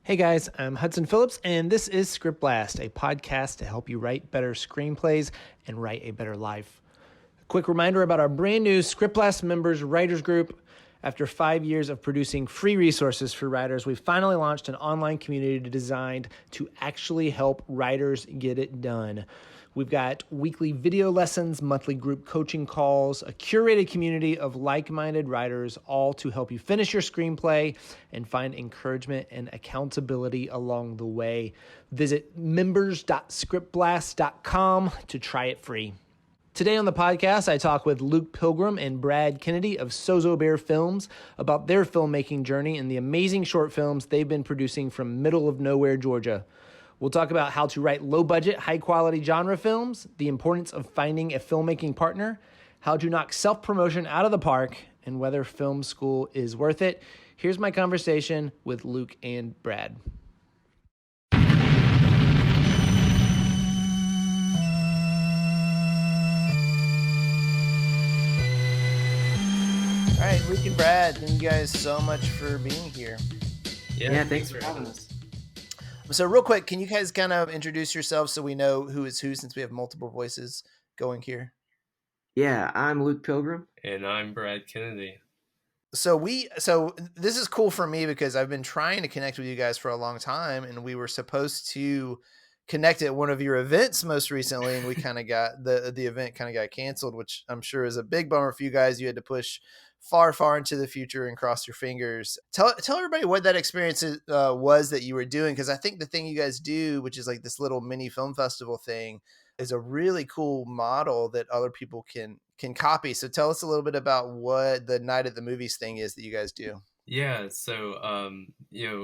Hey guys, I'm Hudson Phillips, and this is ScriptBlast, a podcast to help you write better screenplays and write a better life. A quick reminder about our brand new ScriptBlast Members Writers Group. After 5 years of producing free resources for writers, we've finally launched an online community designed to actually help writers get it done. We've got weekly video lessons, monthly group coaching calls, a curated community of like-minded writers, all to help you finish your screenplay and find encouragement and accountability along the way. Visit members.scriptblast.com to try it free. Today on the podcast, I talk with Luke Pilgrim and Brad Kennedy of Sozo Bear Films about their filmmaking journey and the amazing short films they've been producing from middle of nowhere, Georgia. We'll talk about how to write low-budget, high-quality genre films, the importance of finding a filmmaking partner, how to knock self-promotion out of the park, and whether film school is worth it. Here's my conversation with Luke and Brad. All right, Luke and Brad, thank you guys so much for being here. Yeah, thanks for having us. So real quick, can you guys kind of introduce yourselves so we know who is who since we have multiple voices going here? Yeah, I'm Luke Pilgrim. And I'm Brad Kennedy. So this is cool for me because I've been trying to connect with you guys for a long time, and we were supposed to connect at one of your events most recently, and we kind of got the event kind of got canceled, which I'm sure is a big bummer for you guys. You had to push far into the future and cross your fingers. Tell everybody what that experience was that you were doing, because I think the thing you guys do, which is like this little mini film festival thing, is a really cool model that other people can copy. So tell us a little bit about what the Night at the Movies thing is that you guys do. Yeah, so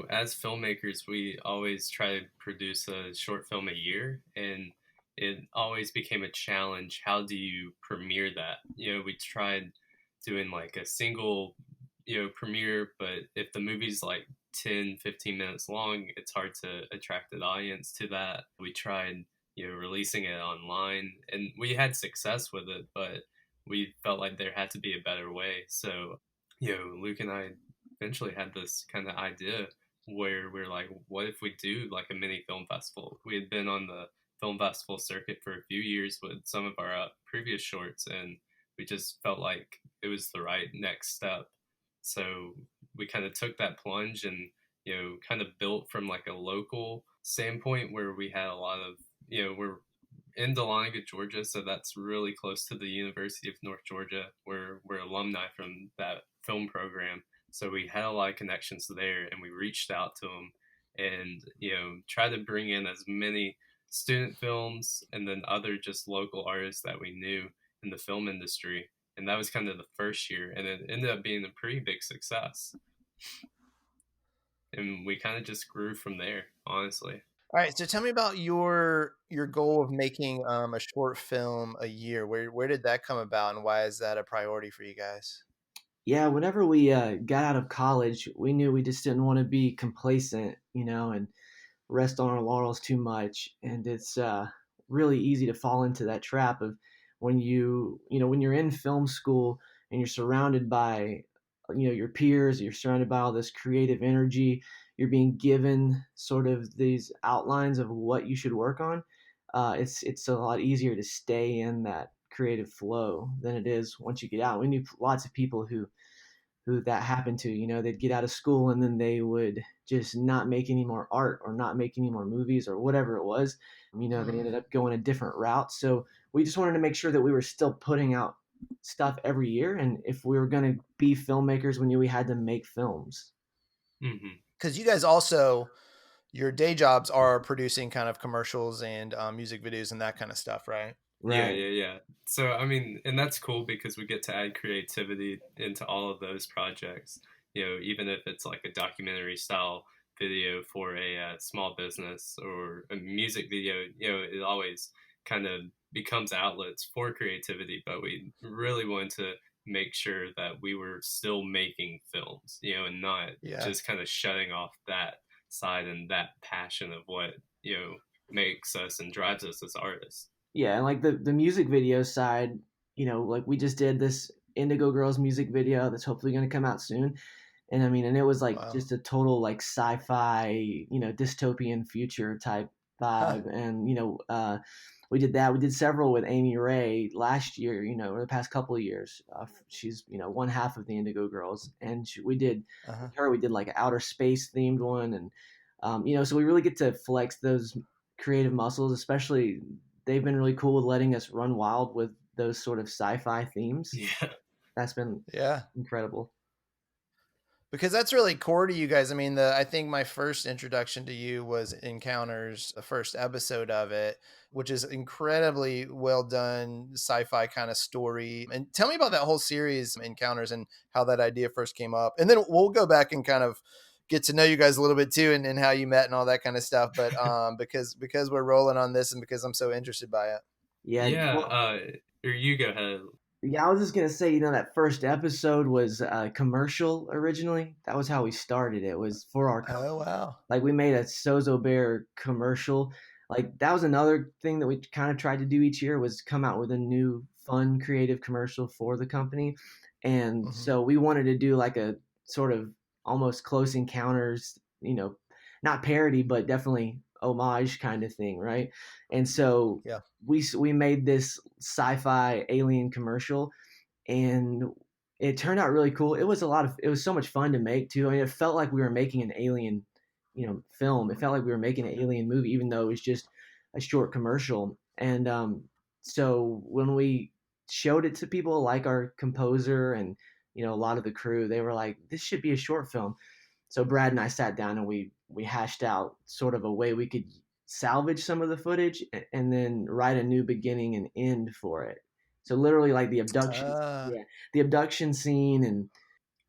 as filmmakers, we always try to produce a short film a year, and it always became a challenge. How do you premiere that? We tried doing like a single premiere, but if the movie's like 10-15 minutes long, it's hard to attract an audience to that. We tried releasing it online, and we had success with it, but we felt like there had to be a better way. So Luke and I eventually had this kind of idea where we're like, what if we do like a mini film festival? We had been on the film festival circuit for a few years with some of our previous shorts, and we just felt like it was the right next step. So we kind of took that plunge and, kind of built from like a local standpoint where we had a lot of, we're in Dahlonega, Georgia. So that's really close to the University of North Georgia. We're alumni from that film program. So we had a lot of connections there, and we reached out to them and, tried to bring in as many student films and then other just local artists that we knew in the film industry. And that was kind of the first year, and it ended up being a pretty big success. And we kind of just grew from there, honestly. All right, so tell me about your goal of making a short film a year. Where did that come about, and why is that a priority for you guys? Yeah, whenever we got out of college, we knew we just didn't want to be complacent, and rest on our laurels too much. And it's really easy to fall into that trap of when when you're in film school and you're surrounded by your peers, you're surrounded by all this creative energy, you're being given sort of these outlines of what you should work on. It's a lot easier to stay in that creative flow than it is once you get out. We knew lots of people who that happened to. They'd get out of school and then they would just not make any more art or not make any more movies or whatever it was. They ended up going a different route. So we just wanted to make sure that we were still putting out stuff every year. And if we were going to be filmmakers, we knew we had to make films. Because you guys also, your day jobs are producing kind of commercials and music videos and that kind of stuff, right? Right. Yeah. So, I mean, and that's cool because we get to add creativity into all of those projects, even if it's like a documentary style video for a small business or a music video, it always kind of becomes outlets for creativity, but we really wanted to make sure that we were still making films, and not just kind of shutting off that side and that passion of what, makes us and drives us as artists. Yeah, and like the music video side, like we just did this Indigo Girls music video that's hopefully going to come out soon. And I mean, and it was like Wow. just a total like sci-fi, dystopian future type Huh. vibe. And we did that. We did several with Amy Ray last year, or the past couple of years. She's one half of the Indigo Girls, and we did Uh-huh. with her. We did like an outer space themed one, and so we really get to flex those creative muscles. Especially, they've been really cool with letting us run wild with those sort of sci-fi themes. Yeah. That's been Yeah. incredible. Because that's really core to you guys. I mean, I think my first introduction to you was Encounters, the first episode of it, which is incredibly well done sci-fi kind of story. And tell me about that whole series, Encounters, and how that idea first came up. And then we'll go back and kind of get to know you guys a little bit too, and how you met and all that kind of stuff. But because we're rolling on this and because I'm so interested by it. Yeah. Well, Yeah. Or you go ahead. yeah, I was just gonna say, that first episode was a commercial originally. That was how we started. It was for our company. Oh, wow. Like we made a Sozo Bear commercial. Like that was another thing that we kind of tried to do each year was come out with a new fun creative commercial for the company. And Mm-hmm. so we wanted to do like a sort of almost Close Encounters, not parody, but definitely homage kind of thing, right? And so Yeah. we made this sci-fi alien commercial, and it turned out really cool. It was so much fun to make too. I mean, it felt like we were making an alien, film. It felt like we were making an alien movie, even though it was just a short commercial. And so when we showed it to people like our composer and a lot of the crew, they were like, "This should be a short film." So Brad and I sat down and we hashed out sort of a way we could salvage some of the footage and then write a new beginning and end for it. So literally like Uh, the abduction scene and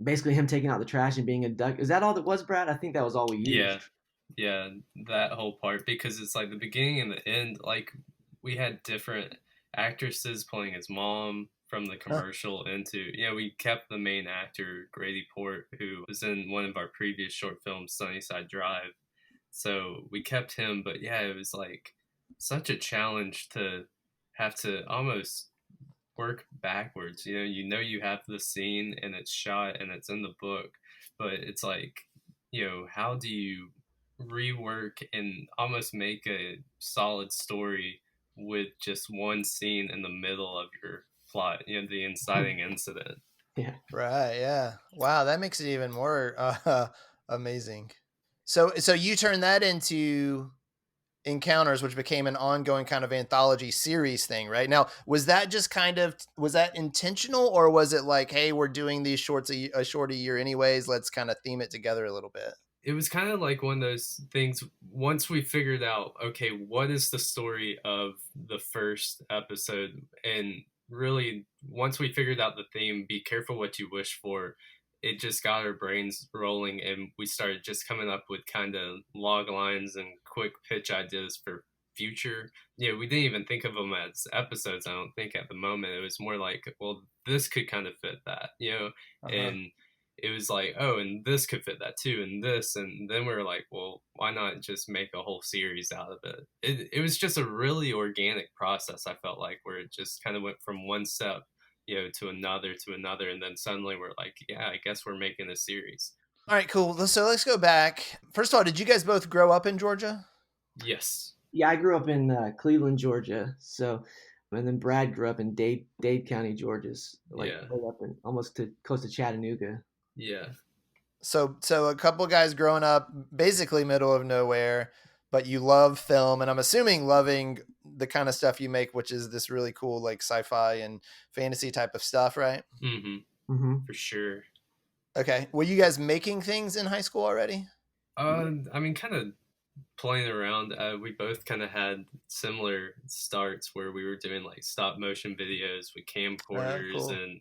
basically him taking out the trash and being abducted. Is that all that was, Brad? I think that was all we Yeah. used. Yeah, that whole part, because it's like the beginning and the end, like we had different actresses playing his mom from the huh. commercial into, we kept the main actor, Grady Port, who was in one of our previous short films, Sunnyside Drive. So we kept him, but yeah, it was like such a challenge to have to almost work backwards. You have the scene and it's shot and it's in the book, but it's like, how do you rework and almost make a solid story with just one scene in the middle of your plot, the inciting incident. Yeah. Right. Yeah. Wow. That makes it even more amazing. So you turned that into Encounters, which became an ongoing kind of anthology series thing, right? Now, was that intentional, or was it like, hey, we're doing these shorts a short a year anyways, let's kind of theme it together a little bit? It was kind of like one of those things. Once we figured out, okay, what is the story of the first episode, and really once we figured out the theme, be careful what you wish for, it just got our brains rolling, and we started just coming up with kind of log lines and quick pitch ideas for future. We didn't even think of them as episodes, I don't think, at the moment. It was more like, well, this could kind of fit that, Uh-huh. and it was like, oh, and this could fit that too, and this, and then we were like, well, why not just make a whole series out of it? It was just a really organic process, I felt like, where it just kind of went from one step, to another, and then suddenly we're like, yeah, I guess we're making a series. All right, cool. So let's go back. First of all, did you guys both grow up in Georgia? Yes. Yeah, I grew up in Cleveland, Georgia. So, and then Brad grew up in Dade County, Georgia, like Yeah. way up in almost to close to Chattanooga. Yeah. So a couple guys growing up basically middle of nowhere, but you love film, and I'm assuming loving the kind of stuff you make, which is this really cool like sci-fi and fantasy type of stuff, right? For sure. Okay. Were you guys making things in high school already? I mean, kind of playing around. We both kind of had similar starts where we were doing like stop motion videos with camcorders, Cool. and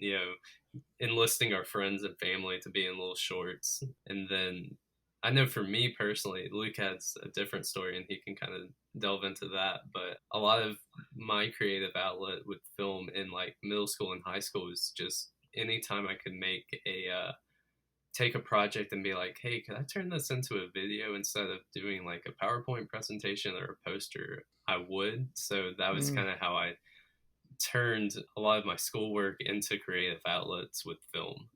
enlisting our friends and family to be in little shorts. And then I know for me personally, Luke has a different story and he can kind of delve into that. But a lot of my creative outlet with film in like middle school and high school was just anytime I could make take a project and be like, hey, can I turn this into a video instead of doing like a PowerPoint presentation or a poster? I would. So that was kind of how I turned a lot of my schoolwork into creative outlets with film.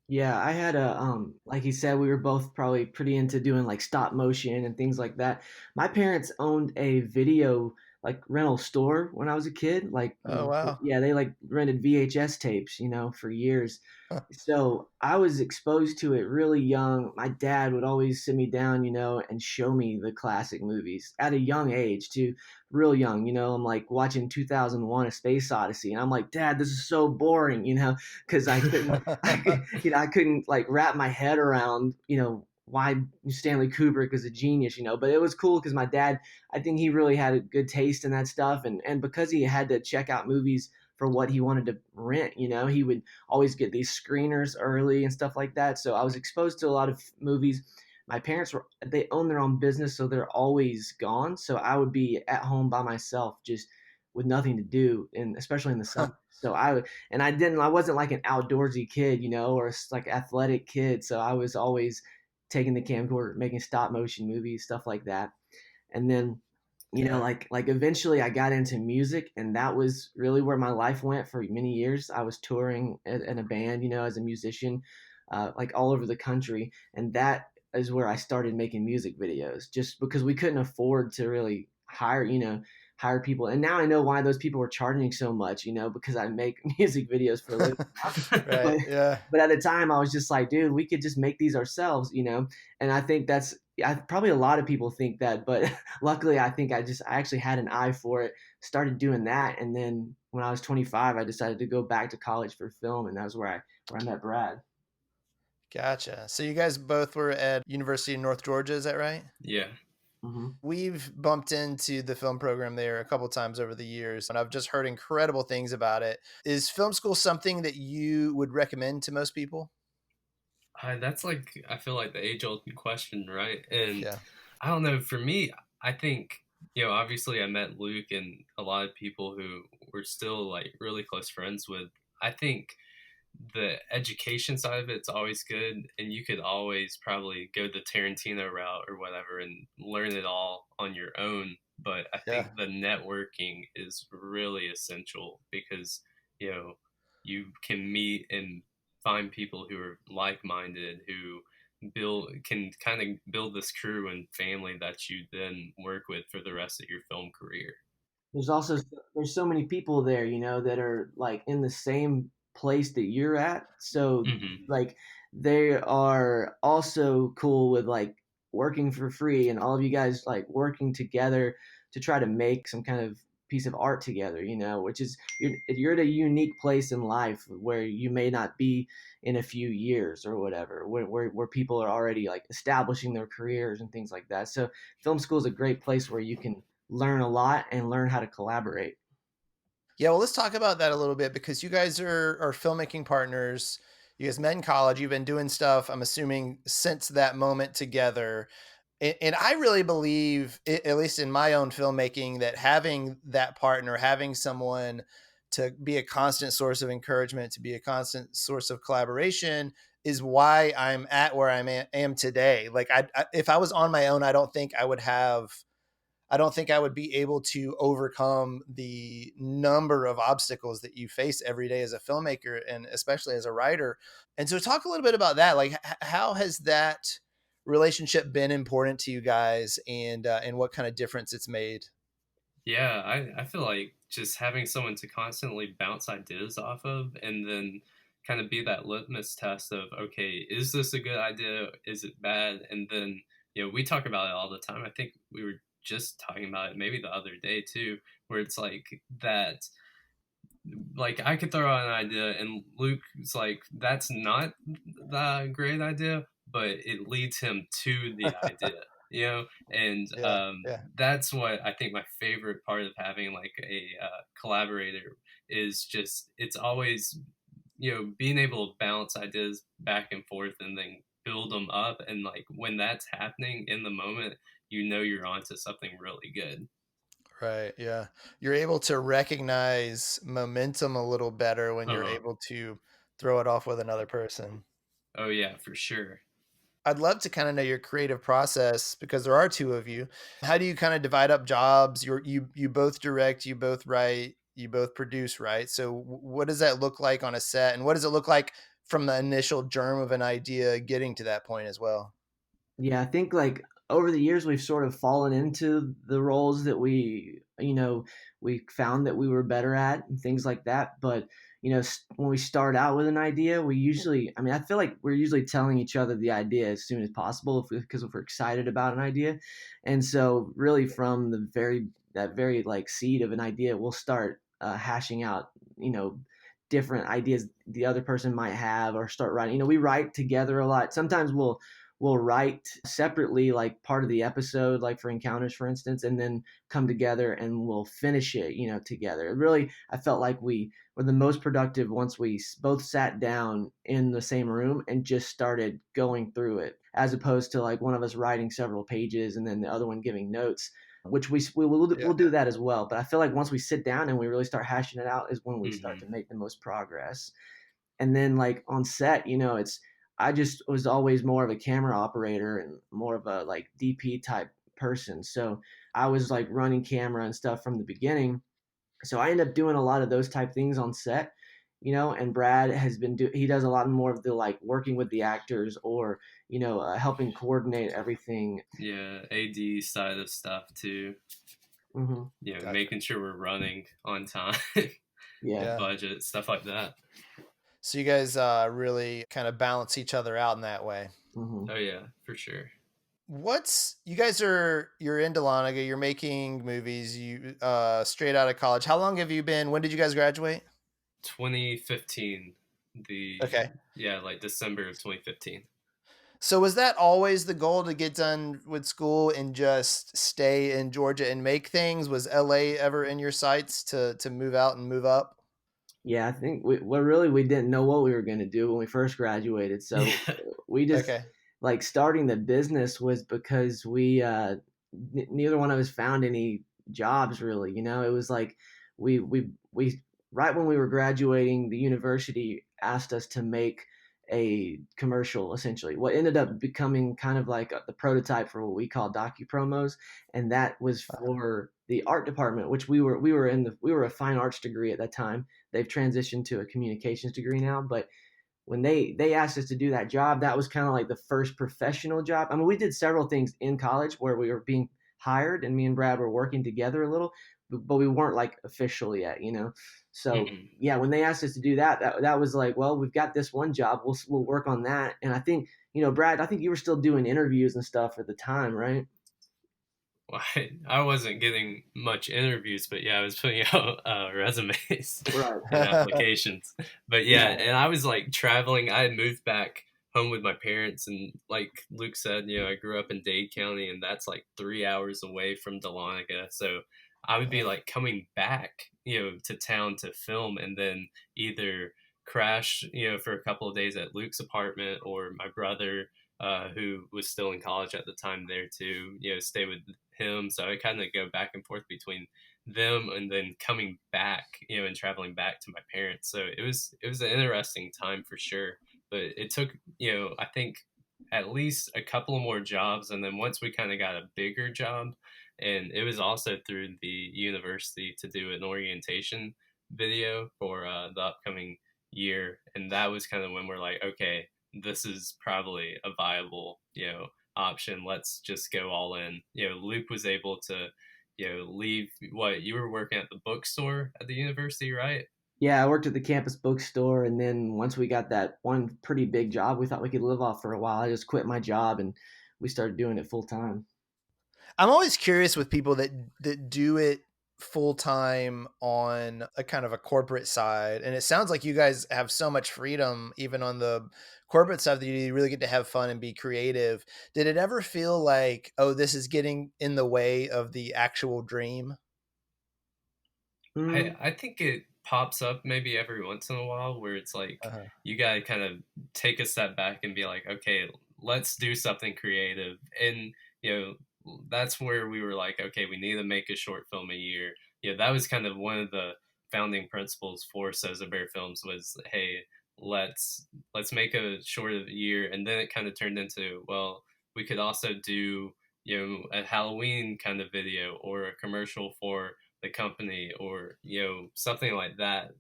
Yeah, I had a like you said, we were both probably pretty into doing like stop motion and things like that. My parents owned a video like rental store when I was a kid. Like, Oh, wow. yeah, they like rented VHS tapes, for years. Huh. So I was exposed to it really young. My dad would always sit me down, and show me the classic movies at a young age too, real young. I'm like watching 2001: A Space Odyssey, and I'm like, Dad, this is so boring, because I couldn't I couldn't like wrap my head around, why Stanley Kubrick is a genius, but it was cool because my dad, I think he really had a good taste in that stuff. And because he had to check out movies for what he wanted to rent, he would always get these screeners early and stuff like that. So I was exposed to a lot of movies. My parents they own their own business, so they're always gone. So I would be at home by myself, just with nothing to do, and especially in the summer. So I wasn't like an outdoorsy kid, or like athletic kid. So I was always taking the camcorder, making stop motion movies, stuff like that. And then, Yeah. like eventually I got into music, and that was really where my life went for many years. I was touring in a band, as a musician, like all over the country. And that is where I started making music videos, just because we couldn't afford to really hire people. And now I know why those people were charging so much, because I make music videos for a living now. Right. But Yeah. but at the time I was just like, dude, we could just make these ourselves, And I think probably a lot of people think that, but luckily I think I actually had an eye for it, started doing that. And then when I was 25, I decided to go back to college for film, and that was where I met Brad. Gotcha. So you guys both were at University of North Georgia, is that right? Yeah. Hmm. We've bumped into the film program there a couple times over the years, and I've just heard incredible things about it. Is film school something that you would recommend to most people? That's like, I feel like the age old question, right? And Yeah. I don't know, for me, I think, obviously I met Luke and a lot of people who we're still like really close friends with. I think the education side of it's always good, and you could always probably go the Tarantino route or whatever and learn it all on your own. But I Yeah. think the networking is really essential because, you know, you can meet and find people who are like-minded, who can kind of build this crew and family that you then work with for the rest of your film career. There's so many people there, that are like in the same place that you're at. So Hmm. like they are also cool with like working for free, and all of you guys like working together to try to make some kind of piece of art together, which is you're at a unique place in life where you may not be in a few years or whatever, where people are already like establishing their careers and things like that. So film school is a great place where you can learn a lot and learn how to collaborate. Yeah, well, let's talk about that a little bit because you guys are filmmaking partners. You guys met in college. You've been doing stuff, I'm assuming, since that moment together. And I really believe, at least in my own filmmaking, that having that partner, having someone to be a constant source of encouragement, to be a constant source of collaboration, is why I'm at where am today. Like, if I was on my own, I don't think I would be able to overcome the number of obstacles that you face every day as a filmmaker and especially as a writer. And so, talk a little bit about that. Like, how has that relationship been important to you guys, and what kind of difference it's made? Yeah, I feel like just having someone to constantly bounce ideas off of and then kind of be that litmus test of, okay, is this a good idea? Is it bad? And then, we talk about it all the time. I think we were just talking about it maybe the other day too, where it's like that, like I could throw out an idea and Luke's like, that's not the great idea, but it leads him to the idea, and Yeah, yeah, that's what I think my favorite part of having like a collaborator is just, it's always, being able to bounce ideas back and forth and then build them up. And like when that's happening in the moment, you're onto something really good. right. Yeah, you're able to recognize momentum a little better when you're Uh-huh. able to throw it off with another person. Oh yeah, for sure. I'd love to kind of know your creative process because there are two of you. How do you kind of divide up jobs? You both direct, you both write, you both produce, right? So what does that look like on a set, and what does it look like from the initial germ of an idea getting to that point as well? Yeah, I think like over the years we've sort of fallen into the roles that we found that we were better at and things like that. But when we start out with an idea, we usually, I mean, I feel like we're usually telling each other the idea as soon as possible because if we're excited about an idea, and so really from that very like seed of an idea, we'll start hashing out, you know, different ideas the other person might have, or start writing. We write together a lot. Sometimes we'll write separately, like part of the episode, like for encounters, for instance, and then come together and we'll finish it, together. Really, I felt like we were the most productive once we both sat down in the same room and just started going through it, as opposed to like one of us writing several pages and then the other one giving notes, which we'll do that as well. But I feel like once we sit down and we really start hashing it out is when we start to make the most progress. And then like on set, I just was always more of a camera operator and more of a like DP type person. So I was like running camera and stuff from the beginning. So I ended up doing a lot of those type things on set, and Brad he does a lot more of the like working with the actors, or, helping coordinate everything. Yeah, AD side of stuff too. Mm-hmm. Gotcha. Making sure we're running on time. Yeah. Budget, stuff like that. So you guys really kind of balance each other out in that way. Mm-hmm. Oh yeah, for sure. You're in Dahlonega, you're making movies, you straight out of college. How long have you been? When did you guys graduate? 2015. Like December of 2015. So was that always the goal, to get done with school and just stay in Georgia and make things? Was LA ever in your sights to move out and move up? Yeah, I think we didn't know what we were going to do when we first graduated. So we just like starting the business was because we neither one of us found any jobs really. It was like we right when we were graduating, the university asked us to make a commercial, essentially what ended up becoming kind of like the prototype for what we call docu-promos, and that was for the art department, which we were a fine arts degree at that time. They've transitioned to a communications degree now, but when they asked us to do that job, that was kind of like the first professional job. I mean, we did several things in college where we were being hired, and me and Brad were working together a little, but we weren't like official yet, So yeah, when they asked us to do that was like, well, we've got this one job, we'll work on that. And I think, Brad, I think you were still doing interviews and stuff at the time, right? Well, I wasn't getting much interviews, but yeah, I was putting out resumes and applications. But yeah, and I was like traveling. I had moved back home with my parents, and like Luke said, I grew up in Dade County, and that's like 3 hours away from Dahlonega. So I would be like coming back, to town to film, and then either crash, for a couple of days at Luke's apartment, or my brother, who was still in college at the time, there to stay with him. So I kind of go back and forth between them, and then coming back, and traveling back to my parents. So it was an interesting time for sure. But it took, I think at least a couple of more jobs, and then once we kind of got a bigger job, and it was also through the university, to do an orientation video for the upcoming year, and that was kind of when we're like, okay, this is probably a viable, option. Let's just go all in. Luke was able to, leave. What, you were working at the bookstore at the university, right? Yeah, I worked at the campus bookstore, and then once we got that one pretty big job we thought we could live off for a while, I just quit my job and we started doing it full time. I'm always curious with people that do it full time on a kind of a corporate side. And it sounds like you guys have so much freedom, even on the corporate side, that you really get to have fun and be creative. Did it ever feel like, oh, this is getting in the way of the actual dream? I think it pops up maybe every once in a while, where it's like, you got to kind of take a step back and be like, okay, let's do something creative. And, that's where we were like, okay, we need to make a short film a year. That was kind of one of the founding principles for Sozo Bear Films, was, hey, let's make a short of a year. And then it kind of turned into, well, we could also do, a Halloween kind of video, or a commercial for the company, or something like that,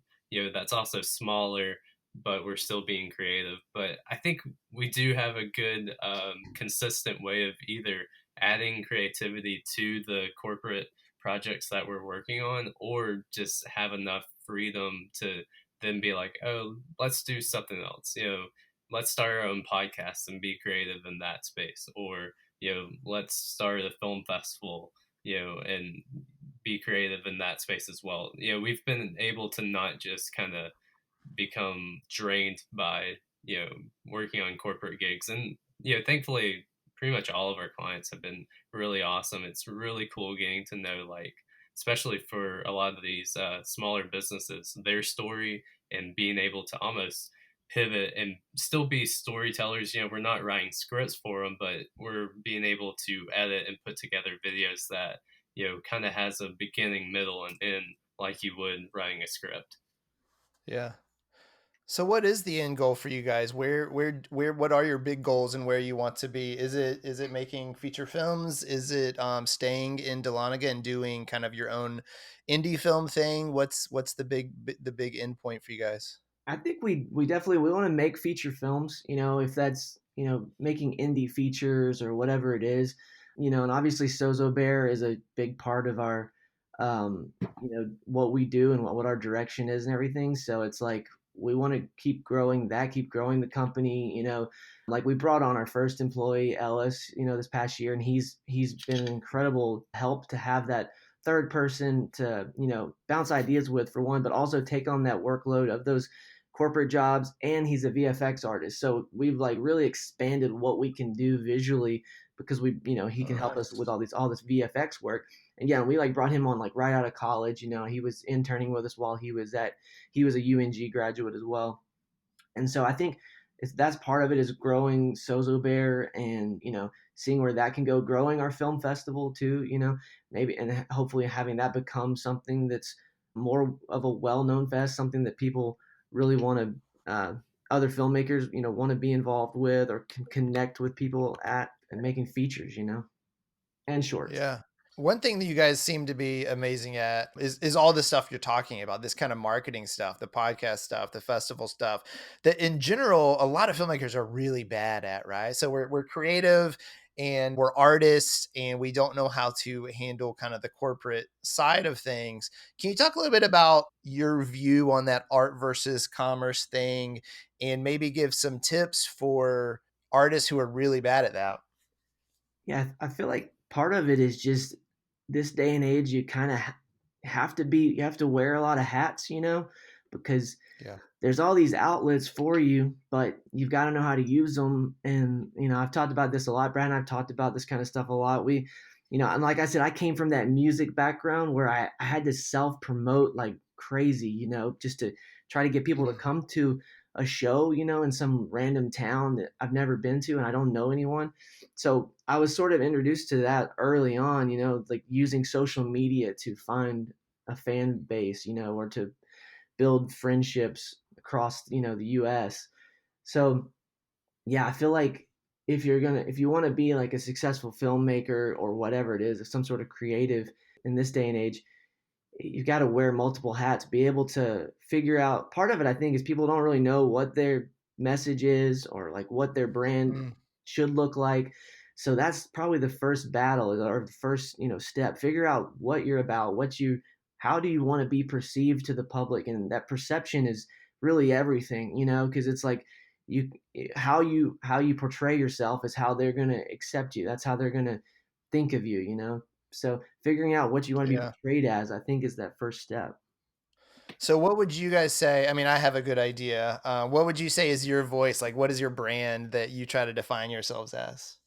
that's also smaller, but we're still being creative. But I think we do have a good consistent way of either adding creativity to the corporate projects that we're working on, or just have enough freedom to then be like, oh, let's do something else, let's start our own podcast and be creative in that space, or let's start a film festival, and be creative in that space as well. We've been able to not just kind of become drained by working on corporate gigs, and thankfully pretty much all of our clients have been really awesome. It's really cool getting to know, like, especially for a lot of these smaller businesses, their story, and being able to almost pivot and still be storytellers. We're not writing scripts for them, but we're being able to edit and put together videos that kind of has a beginning, middle, and end, like you would writing a script. Yeah. So what is the end goal for you guys? What are your big goals and where you want to be? Is it making feature films? Is it staying in Dahlonega and doing kind of your own indie film thing? What's the big end point for you guys? I think we definitely we want to make feature films, if that's, making indie features or whatever it is, and obviously Sozo Bear is a big part of our what we do and what our direction is and everything. So it's like we want to keep growing that, keep growing the company, like we brought on our first employee, Ellis, this past year, and he's been an incredible help to have that third person to, bounce ideas with, for one, but also take on that workload of those corporate jobs. And he's a VFX artist, so we've like really expanded what we can do visually, because he can help us with all this VFX work. And yeah, we like brought him on like right out of college. He was interning with us while he was a UNG graduate as well. And so I think that's part of it, is growing Sozo Bear, and seeing where that can go, growing our film festival too, maybe, and hopefully having that become something that's more of a well-known fest, something that people really want to, other filmmakers, want to be involved with, or can connect with people at, and making features, and shorts. Yeah. One thing that you guys seem to be amazing at is all the stuff you're talking about, this kind of marketing stuff, the podcast stuff, the festival stuff, that in general, a lot of filmmakers are really bad at, right? So we're creative and we're artists and we don't know how to handle kind of the corporate side of things. Can you talk a little bit about your view on that art versus commerce thing, and maybe give some tips for artists who are really bad at that? Yeah, I feel like part of it is just this day and age, you kind of you have to wear a lot of hats, because Yeah. there's all these outlets for you, but you've got to know how to use them. And, I've talked about this a lot. Brad and I've talked about this kind of stuff a lot. And like I said, I came from that music background where I had to self promote like crazy, just to try to get people to come to a show, in some random town that I've never been to and I don't know anyone. So I was sort of introduced to that early on, like using social media to find a fan base, or to build friendships across, the US. So yeah, I feel like if you want to be like a successful filmmaker or whatever it is, some sort of creative in this day and age, you've got to wear multiple hats, be able to figure out. Part of it, I think, is people don't really know what their message is, or like what their brand Mm. should look like. So that's probably the first battle, or the first, step. Figure out what you're about, how do you want to be perceived to the public, and that perception is really everything, because it's like you how you portray yourself is how they're gonna accept you. That's how they're gonna think of you. So figuring out what you want to be Yeah. portrayed as, I think, is that first step. So what would you guys say? I mean, I have a good idea. What would you say is your voice? Like, what is your brand that you try to define yourselves as?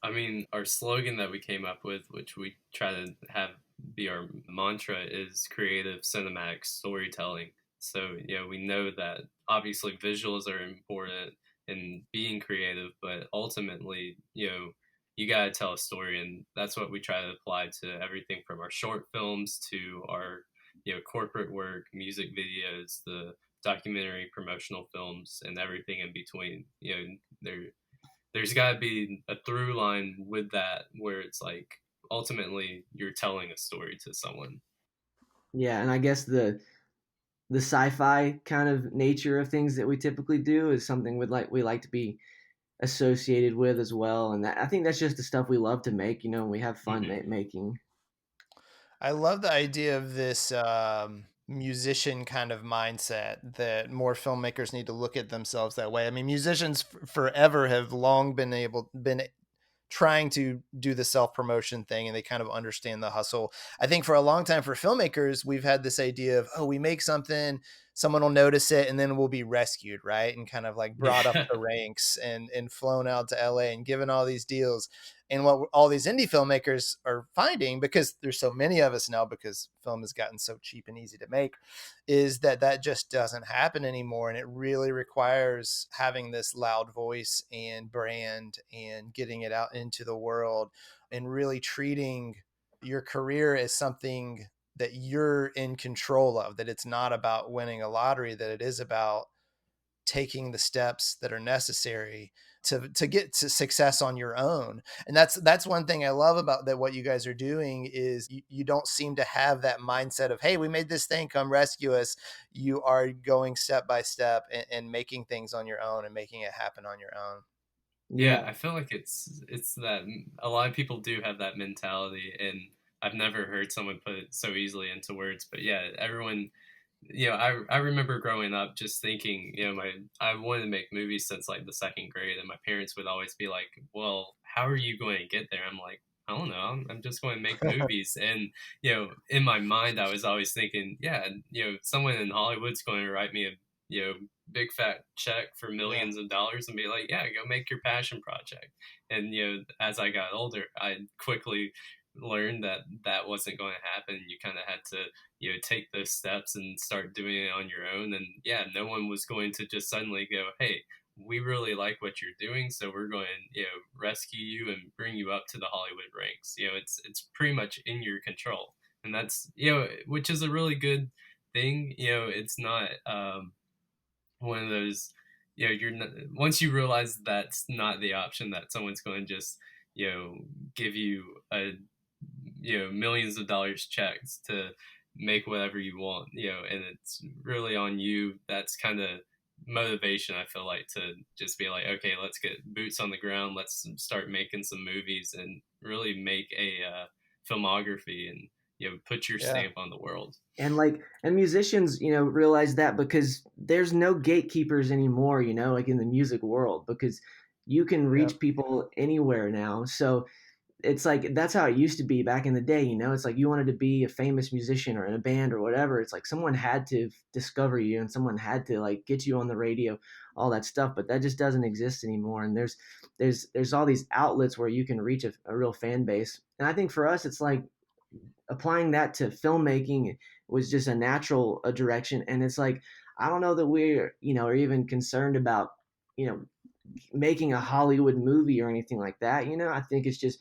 I mean, our slogan that we came up with, which we try to have be our mantra, is creative cinematic storytelling. So, we know that obviously visuals are important in being creative, but ultimately, you got to tell a story. And that's what we try to apply to everything from our short films to our, corporate work, music videos, the documentary promotional films, and everything in between. There's got to be a through line with that, where it's like ultimately you're telling a story to someone. Yeah, and I guess the sci-fi kind of nature of things that we typically do is something we like to be associated with as well. And that, I think that's just the stuff we love to make, you know, and we have fun making. I love the idea of this musician kind of mindset that more filmmakers need to look at themselves that way. I mean, musicians forever have long been trying to do the self-promotion thing, and they kind of understand the hustle. I think for a long time for filmmakers, we've had this idea of, oh, we make something, someone will notice it, and then we'll be rescued, right? And kind of like brought up Yeah. the ranks and flown out to LA and given all these deals. And what all these indie filmmakers are finding, because there's so many of us now, because film has gotten so cheap and easy to make, is that that just doesn't happen anymore. And it really requires having this loud voice and brand and getting it out into the world and really treating your career as something that you're in control of, that it's not about winning a lottery, that it is about taking the steps that are necessary to get to success on your own. And that's one thing I love about that, what you guys are doing is you don't seem to have that mindset of, hey, we made this thing, come rescue us. You are going step by step and making things on your own and making it happen on your own. Yeah, Yeah. I feel like it's that a lot of people do have that mentality, and I've never heard someone put it so easily into words. But yeah, everyone, I remember growing up just thinking, I wanted to make movies since like the second grade, and my parents would always be like, "Well, how are you going to get there?" I'm like, "I don't know. I'm just going to make movies." And in my mind, I was always thinking, yeah, someone in Hollywood's going to write me a big fat check for Yeah. millions of dollars and be like, yeah, go make your passion project. And as I got older, I quickly learned that that wasn't going to happen. You kind of had to take those steps and start doing it on your own. And yeah, no one was going to just suddenly go, hey, we really like what you're doing, so we're going to rescue you and bring you up to the Hollywood ranks. It's pretty much in your control, and that's which is a really good thing. It's not one of those, you're not, once you realize that's not the option, that someone's going to just give you a millions of dollars checks to make whatever you want, and it's really on you. That's kind of motivation, I feel like, to just be like, okay, let's get boots on the ground, let's start making some movies and really make a filmography and put your Yeah. stamp on the world. And musicians, you know, realize that because there's no gatekeepers anymore, you know, like in the music world, because you can Yeah. reach people anywhere now. So it's like that's how it used to be back in the day, you know. It's like you wanted to be a famous musician or in a band or whatever, it's like someone had to discover you and someone had to like get you on the radio, all that stuff. But that just doesn't exist anymore. And there's all these outlets where you can reach a real fan base. And I think for us it's like applying that to filmmaking was just a natural direction. And it's like I don't know that we're, you know, are even concerned about, you know, making a Hollywood movie or anything like that. You know, I think it's just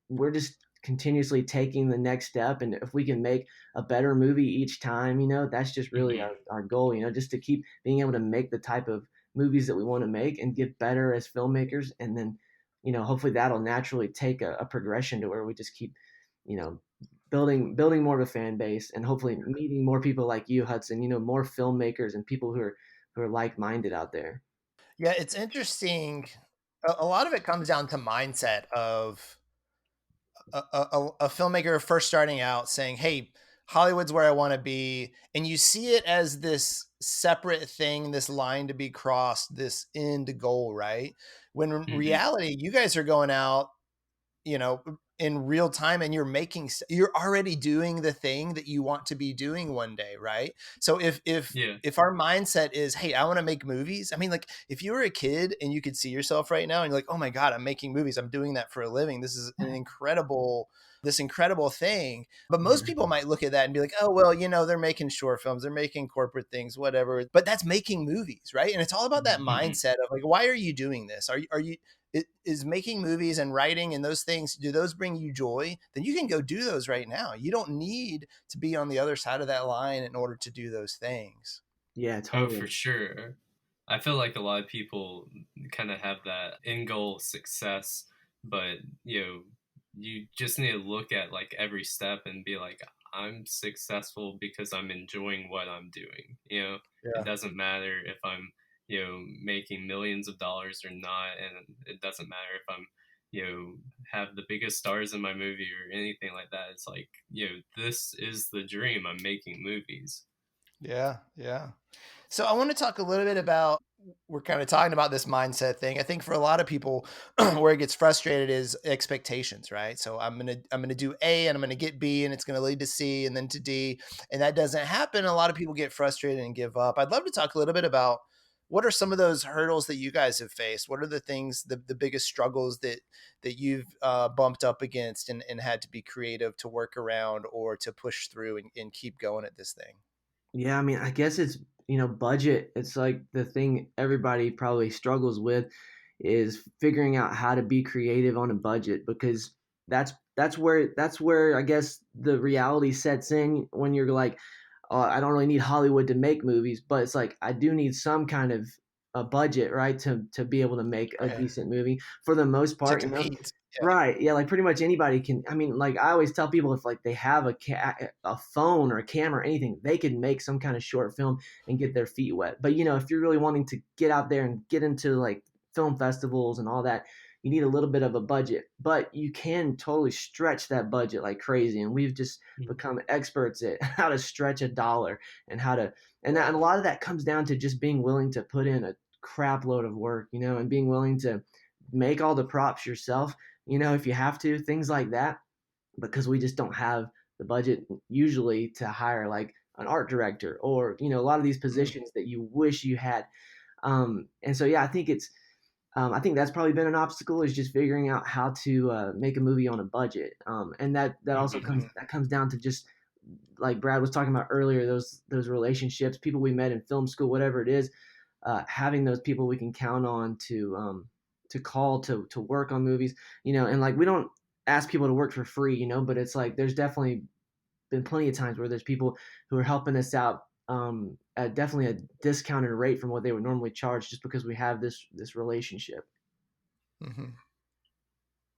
we're just continuously taking the next step, and if we can make a better movie each time, you know, that's just really Hmm. our goal, you know, just to keep being able to make the type of movies that we want to make and get better as filmmakers. And then, you know, hopefully that'll naturally take a progression to where we just keep, you know, building more of a fan base, and hopefully meeting more people like you, Hudson, you know, more filmmakers and people who are like-minded out there. Yeah, it's interesting. A lot of it comes down to mindset of a filmmaker first starting out saying, hey, Hollywood's where I want to be. And you see it as this separate thing, this line to be crossed, this end goal, right? When in Hmm. reality, you guys are going out, you know, in real time, and you're already doing the thing that you want to be doing one day, right? So Yeah. if our mindset is, hey, I want to make movies, I mean, like if you were a kid and you could see yourself right now and you're like, oh my god, I'm making movies, I'm doing that for a living, this is an incredible thing. But most Mhm. people might look at that and be like, oh well, you know, they're making short films, they're making corporate things, whatever, but that's making movies, right? And it's all about that Hmm. mindset of like, why are you doing this? Are you is making movies and writing and those things, do those bring you joy? Then you can go do those right now. You don't need to be on the other side of that line in order to do those things. Yeah, Oh, for totally. sure. I feel like a lot of people kind of have that end goal success, but you just need to look at like every step and be like, I'm successful because I'm enjoying what I'm doing. It Yeah. doesn't matter if I'm, making millions of dollars or not, and it doesn't matter if I'm, have the biggest stars in my movie or anything like that. It's like, this is the dream. I'm making movies. Yeah. Yeah. So I want to talk a little bit about, we're kind of talking about this mindset thing. I think for a lot of people where it gets frustrated is expectations, right? So I'm going to do A and I'm going to get B and it's going to lead to C and then to D, and that doesn't happen. A lot of people get frustrated and give up. I'd love to talk a little bit about what are some of those hurdles that you guys have faced? What are the things, the biggest struggles that you've bumped up against and had to be creative to work around or to push through and keep going at this thing? Yeah, I mean, I guess it's, budget. It's like the thing everybody probably struggles with is figuring out how to be creative on a budget, because that's where I guess the reality sets in when you're like, I don't really need Hollywood to make movies, but it's like I do need some kind of a budget, right, to be able to make a Right. decent movie for the most To part, compete. Yeah. Right. Yeah. Like pretty much anybody can. I mean, like I always tell people, if like they have a phone or a camera or anything, they can make some kind of short film and get their feet wet. But if you're really wanting to get out there and get into like film festivals and all that, you need a little bit of a budget. But you can totally stretch that budget like crazy, and we've just become experts at how to stretch a dollar and how to, and a lot of that comes down to just being willing to put in a crap load of work, and being willing to make all the props yourself, if you have to, things like that, because we just don't have the budget usually to hire like an art director or, a lot of these Mhm. positions that you wish you had. And so, yeah, I think that's probably been an obstacle, is just figuring out how to make a movie on a budget. And that also Hmm. comes down to just like Brad was talking about earlier, those relationships, people we met in film school, whatever it is, having those people we can count on to call to work on movies, and like we don't ask people to work for free, but it's like there's definitely been plenty of times where there's people who are helping us out at definitely a discounted rate from what they would normally charge, just because we have this relationship. Mhm.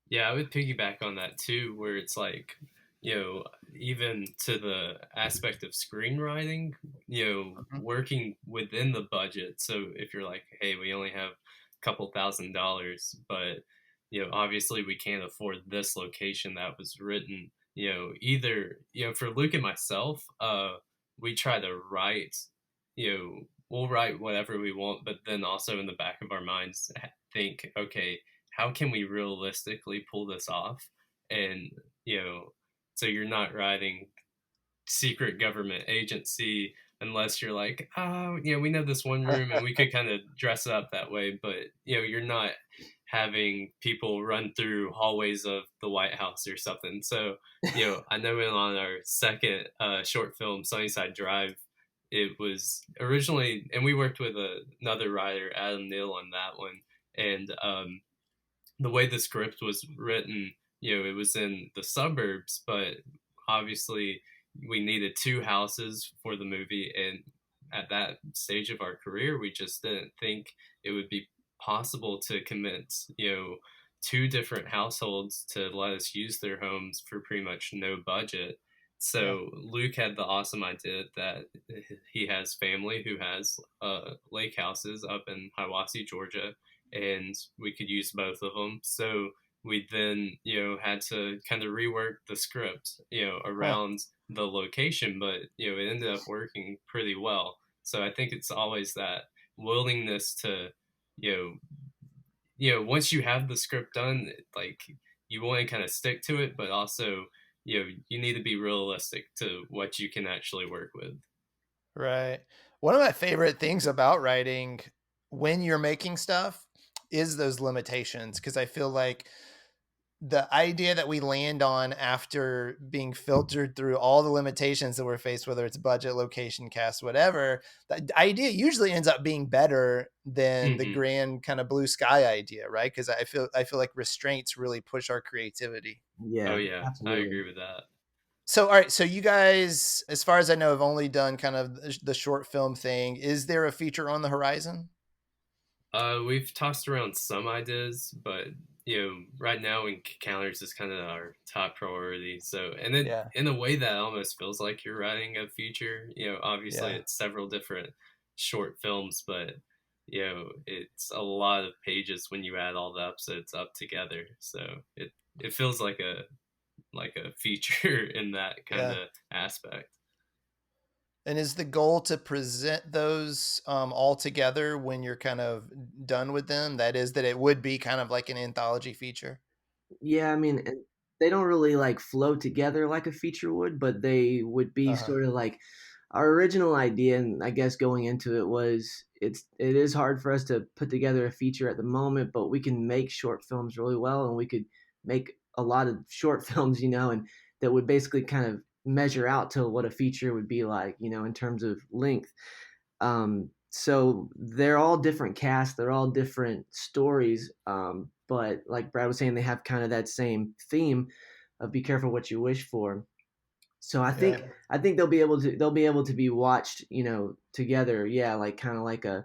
Yeah, I would piggyback on that too, where it's like, even to the aspect of screenwriting, Mhm. working within the budget. So if you're like, hey, we only have a couple $1,000s, but, obviously we can't afford this location that was written, either, for Luke and myself, we try to write, we'll write whatever we want, but then also in the back of our minds think, okay, how can we realistically pull this off? And, you know, so you're not writing secret government agency unless you're like, oh, we know this one room and we could kind of dress it up that way. But, you're not having people run through hallways of the White House or something. So, I know on our second short film, Sunnyside Drive, it was originally, and we worked with another writer, Adam Neal, on that one. And the way the script was written, it was in the suburbs, but obviously we needed two houses for the movie. And at that stage of our career, we just didn't think it would be possible to convince, two different households to let us use their homes for pretty much no budget. Yeah. So Luke had the awesome idea that he has family who has lake houses up in Hiawassee, Georgia, and we could use both of them. So we then, had to kind of rework the script, Huh. around the location, but, it ended up working pretty well. So I think it's always that willingness to, you know, once you have the script done, like you want to kind of stick to it, but also, you need to be realistic to what you can actually work with. Right. One of my favorite things about writing when you're making stuff is those limitations, because I feel like the idea that we land on after being filtered through all the limitations that we're faced, whether it's budget, location, cast, whatever, the idea usually ends up being better than the Hmm. grand kind of blue sky idea, right? Because I feel like restraints really push our creativity. Oh Yeah, yeah, I absolutely. agree with that. So, all right. So, you guys, as far as I know, have only done kind of the short film thing. Is there a feature on the horizon? We've tossed around some ideas, but right now encounters is kind of our top priority. So, and it Yeah. in a way that almost feels like you're writing a feature. Obviously Yeah. it's several different short films, but it's a lot of pages when you add all the episodes up together. So it feels like a feature in that kind Yeah. of aspect. And is the goal to present those all together when you're kind of done with them? That is, that it would be kind of like an anthology feature. Yeah, I mean, they don't really like flow together like a feature would, but they would be Uh-huh. sort of like our original idea. And I guess going into it was it is hard for us to put together a feature at the moment, but we can make short films really well, and we could make a lot of short films, and that would basically kind of measure out to what a feature would be like, in terms of length. So they're all different casts, they're all different stories, but like Brad was saying, they have kind of that same theme of be careful what you wish for. So I Yeah. think I think they'll be able to be watched, together. Yeah, like kind of like you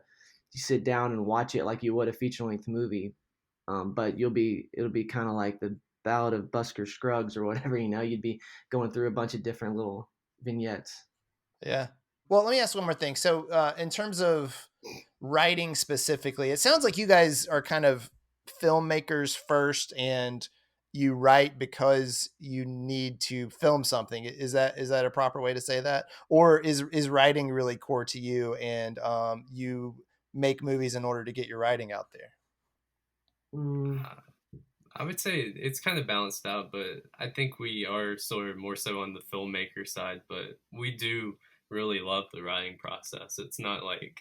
sit down and watch it like you would a feature length movie. But it'll be kind of like the Ballad of Buster Scruggs or whatever. You'd be going through a bunch of different little vignettes. Yeah. Well, let me ask one more thing. So, in terms of writing specifically, it sounds like you guys are kind of filmmakers first, and you write because you need to film something. Is that a proper way to say that, or is writing really core to you, and you make movies in order to get your writing out there? Mm, Uh, I would say it's kind of balanced out, but I think we are sort of more so on the filmmaker side, but we do really love the writing process. It's not like,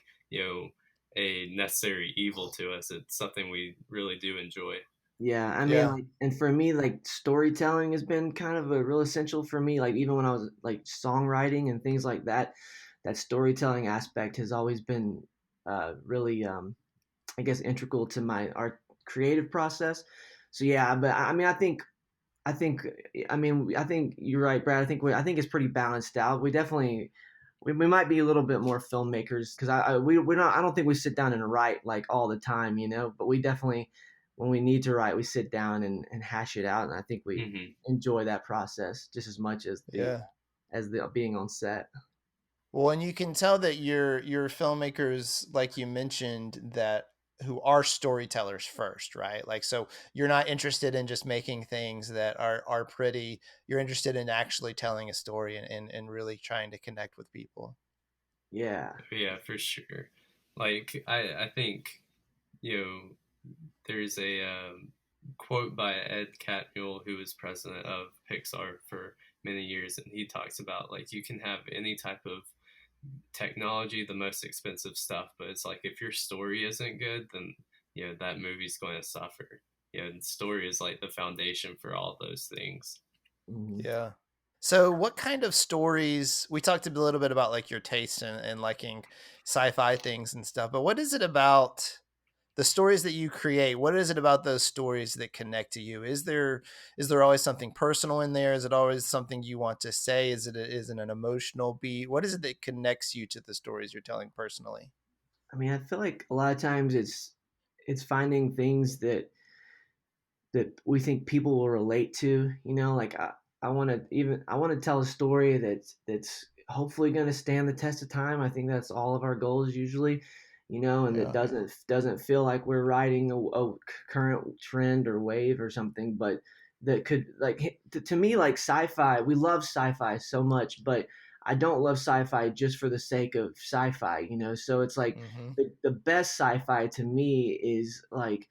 a necessary evil to us. It's something we really do enjoy. Yeah, I mean, Yeah. like, and for me, like, storytelling has been kind of a real essential for me. Like, even when I was like songwriting and things like that, that storytelling aspect has always been really, I guess, integral to my art creative process. So yeah, but I mean, I think, I think you're right, Brad. I think it's pretty balanced out. We might be a little bit more filmmakers because we're not. I don't think we sit down and write like all the time, But we definitely, when we need to write, we sit down and hash it out, and I think we Hmm. enjoy that process just as much as Yeah. the being on set. Well, and you can tell that you're filmmakers, like you mentioned, that who are storytellers first, right? Like, so you're not interested in just making things that are pretty. You're interested in actually telling a story, and really trying to connect with people. Yeah. Yeah, for sure. Like, I think, you know, there's a quote by Ed Catmull, who was president of Pixar for many years, and he talks about like you can have any type of technology, the most expensive stuff, but it's like if your story isn't good, then that movie's going to suffer. And story is like the foundation for all those things. Hmm. Yeah. So, what kind of stories? We talked a little bit about like your taste and liking sci-fi things and stuff, but what is it about the stories that you create? What is it about those stories that connect to you? Is there always something personal in there? Is it always something you want to say? Is it an emotional beat? What is it that connects you to the stories you're telling personally? I mean, I feel like a lot of times it's finding things that we think people will relate to. Like I want to tell a story that's hopefully going to stand the test of time. I think that's all of our goals usually, and that Yeah. doesn't feel like we're riding a current trend or wave or something, but that could like to me like sci-fi. We love sci-fi so much, but I don't love sci-fi just for the sake of sci-fi. So it's like Hmm. the best sci-fi to me is like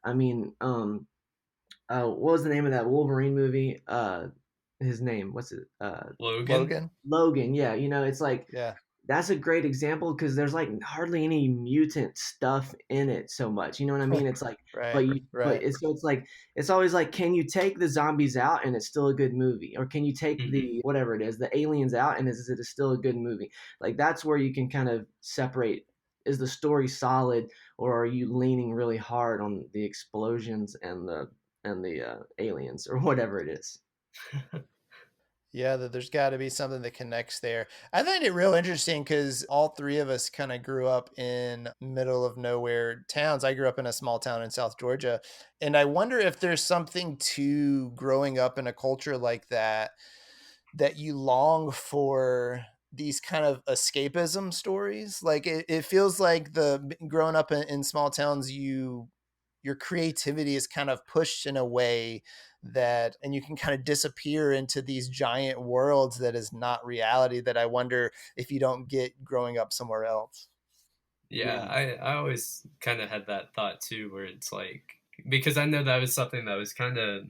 I mean, what was the name of that Wolverine movie? His name, what's it? Logan. Logan. Logan. Yeah, it's like Yeah. that's a great example because there's like hardly any mutant stuff in it so much. You know what I mean? It's like, Right. but Right. it's like it's always like, can you take the zombies out and it's still a good movie, or can you take Hmm. the whatever it is, the aliens out and is it still a good movie? Like that's where you can kind of separate. Is the story solid, or are you leaning really hard on the explosions and the aliens or whatever it is? Yeah, that there's got to be something that connects there. I find it real interesting because all three of us kind of grew up in middle of nowhere towns. I grew up in a small town in South Georgia, and I wonder if there's something to growing up in a culture like that that you long for these kind of escapism stories. Like it feels like the growing up in small towns, your creativity is kind of pushed in a way that, and you can kind of disappear into these giant worlds that is not reality, that I wonder if you don't get growing up somewhere else. Yeah, Yeah. I always kind of had that thought too, where it's like, because I know that was something that was kind of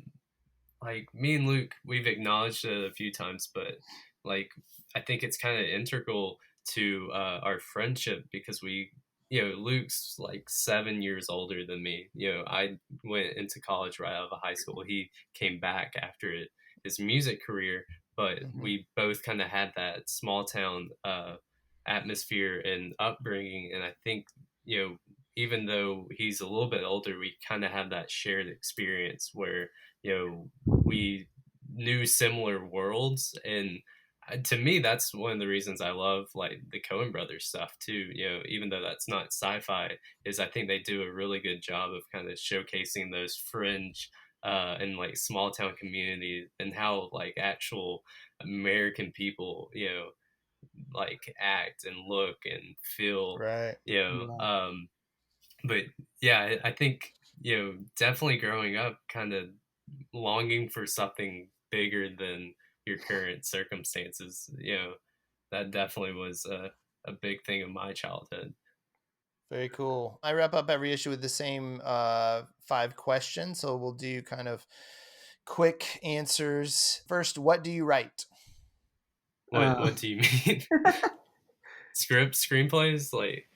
like me and Luke, we've acknowledged it a few times, but like I think it's kind of integral to our friendship because Luke's like 7 years older than me. I went into college right out of high school. He came back after his music career, but Mhm. we both kind of had that small town atmosphere and upbringing, and I think even though he's a little bit older, we kind of have that shared experience where we knew similar worlds. And to me, that's one of the reasons I love like the Coen brothers stuff too, even though that's not sci-fi, is I think they do a really good job of kind of showcasing those fringe and like small town communities and how like actual American people like act and look and feel, Right. you know Yeah. um but yeah, I think definitely growing up kind of longing for something bigger than your current circumstances, that definitely was a big thing of my childhood. Very cool. I wrap up every issue with the same 5 questions. So we'll do kind of quick answers. First, what do you write? What Uh, do you mean? Screenplays, like?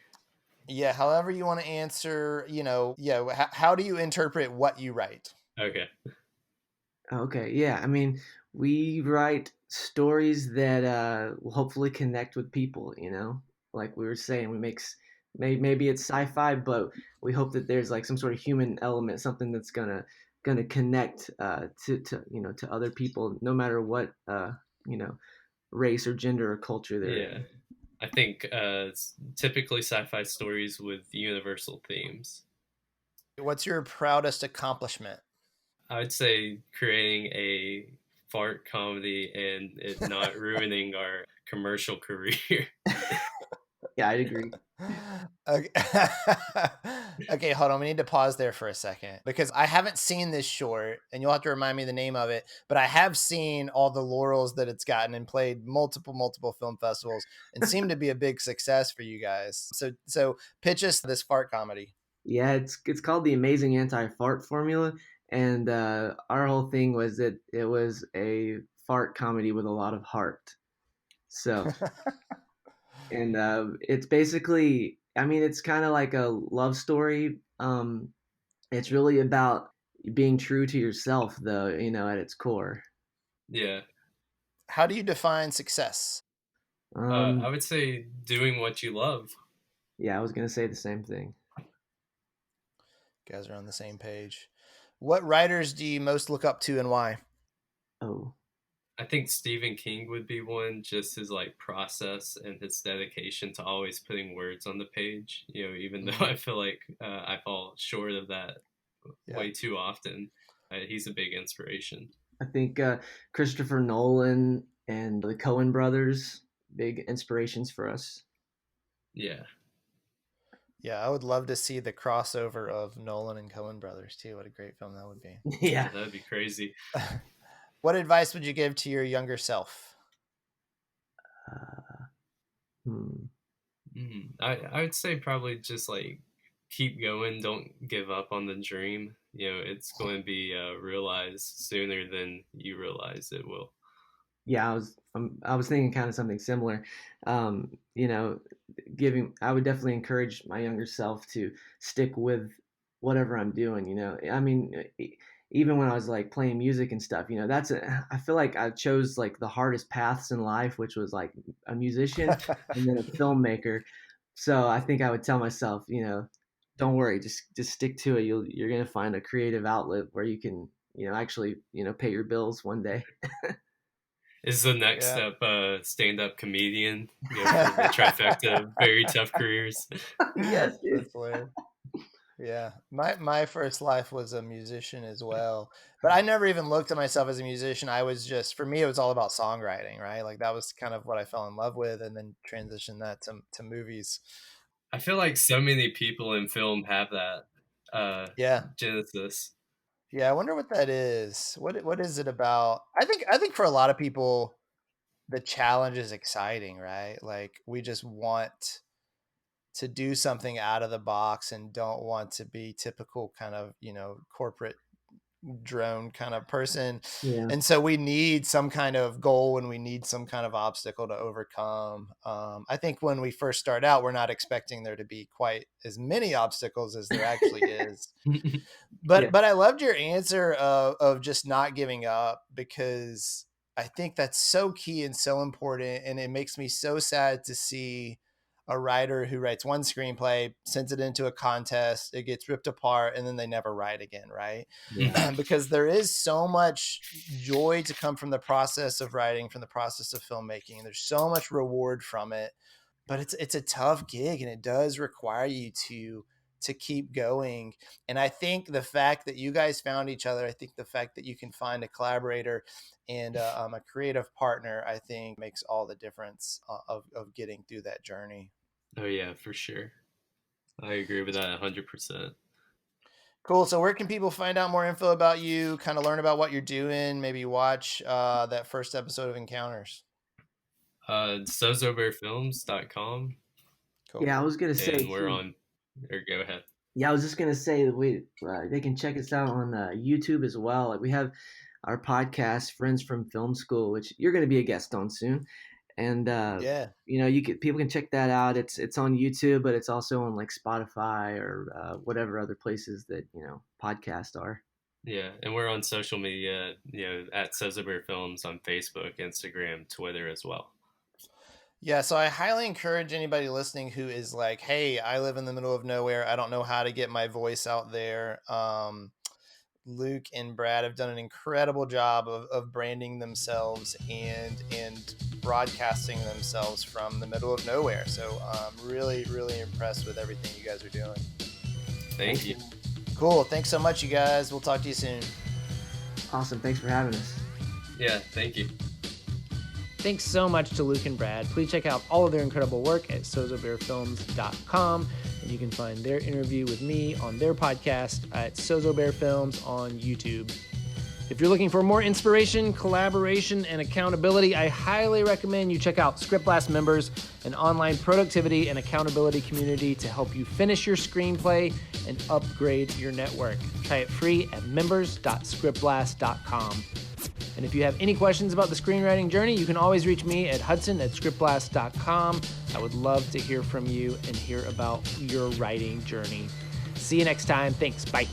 Yeah, however you want to answer, yeah, how do you interpret what you write? Okay. okay. Yeah. I mean, we write stories that will hopefully connect with people. Like we were saying, maybe it's sci-fi, but we hope that there's like some sort of human element, something that's gonna connect to other people, no matter what you know race or gender or culture they're Yeah, in. I think typically sci-fi stories with universal themes. What's your proudest accomplishment? I would say creating a fart comedy and it not ruining our commercial career. Yeah, I'd agree. Okay. Okay, hold on. We need to pause there for a second because I haven't seen this short, and you'll have to remind me the name of it. But I have seen all the laurels that it's gotten and played multiple film festivals, and seemed to be a big success for you guys. So pitch us this fart comedy. Yeah, it's called the Amazing Anti-Fart Formula, and our whole thing was that it was a fart comedy with a lot of heart. So, and it's basically, I mean, it's kind of like a love story. It's really about being true to yourself, though, at its core. Yeah. How do you define success? I Um, would say doing what you love. yeah, I was gonna say the same thing. You guys are on the same page. What writers do you most look up to and why? Oh, I think Stephen King would be one, just his like process and his dedication to always putting words on the page. Even though Mhm. I feel like I fall short of that Yeah. way too often, he's a big inspiration. I think Christopher Nolan and the Coen brothers, big inspirations for us. Yeah. Yeah, I would love to see the crossover of Nolan and Coen brothers too. What a great film that would be. Yeah, Yeah. that'd be crazy. What advice would you give to your younger self? Uh, hmm. I would say probably just like keep going, don't give up on the dream. It's going to be realized sooner than you realize it will. Yeah, I was thinking kind of something similar. You know, giving I would definitely encourage my younger self to stick with whatever I'm doing. I mean, even when I was like playing music and stuff, I feel like I chose like the hardest paths in life, which was like a musician and then a filmmaker. So I think I would tell myself, don't worry, just stick to it. You're gonna find a creative outlet where you can, actually, pay your bills one day. Is the next Yeah. step stand-up comedian? For the trifecta of very tough careers. Yes, dude. That's hilarious. Yeah, my first life was a musician as well, but I never even looked at myself as a musician. I was just, for me, it was all about songwriting, right? Like that was kind of what I fell in love with, and then transitioned that to movies. I feel like so many people in film have that Yeah, genesis. yeah. I wonder what that is. What is it about? I think for a lot of people, the challenge is exciting, right? Like we just want to do something out of the box and don't want to be typical kind of, corporate drone kind of person. Yeah. And so we need some kind of goal and we need some kind of obstacle to overcome. I think when we first start out, we're not expecting there to be quite as many obstacles as there actually is. Yeah. But I loved your answer of just not giving up, because I think that's so key and so important. And it makes me so sad to see a writer who writes one screenplay, sends it into a contest, it gets ripped apart, and then they never write again, right? Yeah. Because there is so much joy to come from the process of writing, from the process of filmmaking. And there's so much reward from it, but it's a tough gig, and it does require you to keep going. And I think the fact that you guys found each other, I think the fact that you can find a collaborator and a creative partner, I think makes all the difference of getting through that journey. Oh yeah, for sure. I agree with that 100%. Cool. So where can people find out more info about you, kind of learn about what you're doing, maybe watch that first episode of Encounters? SozoBearFilms.com. Cool. Yeah, I was gonna say. And we're on, or go ahead. Yeah, I was just gonna say that they can check us out on YouTube as well. Like we have our podcast, Friends from Film School, which you're gonna be a guest on soon, and Yeah. people can check that out. It's on YouTube, but it's also on like Spotify or whatever other places that podcasts are. Yeah, and we're on social media, at Sozo Bear Films on Facebook, Instagram, Twitter as well. Yeah, so I highly encourage anybody listening who is like, hey, I live in the middle of nowhere. I don't know how to get my voice out there. Luke and Brad have done an incredible job of branding themselves and broadcasting themselves from the middle of nowhere. So I'm really, really impressed with everything you guys are doing. Thank you. Cool. Thanks so much, you guys. We'll talk to you soon. Awesome. Thanks for having us. Yeah, thank you. Thanks so much to Luke and Brad. Please check out all of their incredible work at sozobearfilms.com. And you can find their interview with me on their podcast at Sozo Bear Films on YouTube. If you're looking for more inspiration, collaboration, and accountability, I highly recommend you check out ScriptBlast Members, an online productivity and accountability community to help you finish your screenplay and upgrade your network. Try it free at members.scriptblast.com. And if you have any questions about the screenwriting journey, you can always reach me at Hudson at scriptblast.com. I would love to hear from you and hear about your writing journey. See you next time. Thanks. Bye.